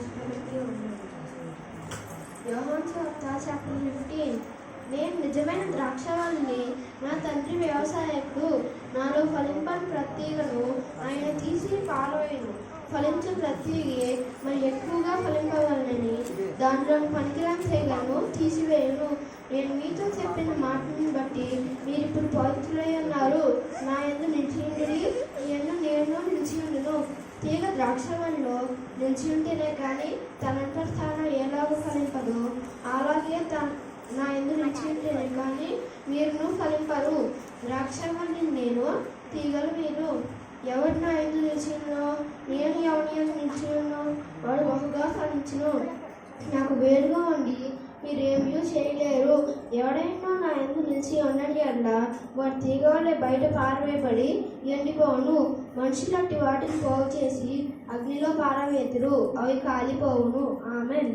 రాష్ట్రపతి ఉన్నది. యోహాను సువార్త చాప్టర్ 15. నేను నిజమైన ద్రాక్షవల్లిని, నా తండ్రి వ్యవసాయకుడు. నాలో ఫలింపని ప్రత్యేకను ఆయన తీసి పారవేయును. ఫలించే ప్రత్యేకే మరి ఎక్కువగా ఫలింపవలనని దాంట్లో పనికిరాని తీగలను తీసివేయును. నేను మీతో చెప్పిన మాటని బట్టి మీరు ఇప్పుడు పవిత్రులై ఉన్నారు. నా యందు నిలిచియుండుడి, మీ యందు నేను నిలిచియుండును. తీగ ద్రాక్షవల్లిలో నిలిచి ఉంటేనే కానీ తనంతట తాను ఎలాగో ఫలింపదు, అలాగే నా యందు నిలిచి ఉంటేనే కానీ మీరును ఫలింపరు. ద్రాక్షవల్లిని నేను, తీగలు మీరు. ఎవరు నా యందు నిలిచినో నేను ఎవరి యందు నిలిచినో వాడు బహుగా ఫలించును. నాకు వేరుగా ఉండి మీరేమీ చేయలేరు. ఎవడైనా నా యందు నిలిచి ఉండని యెడల వాడు తీగ వలె బయట పారవేయబడి ఎండిపోవును. మనుషులు అట్టి వాటిని పోగు చేసి అగ్నిలో పారవేతురు, అవి కాలిపోవును. ఆమేన్.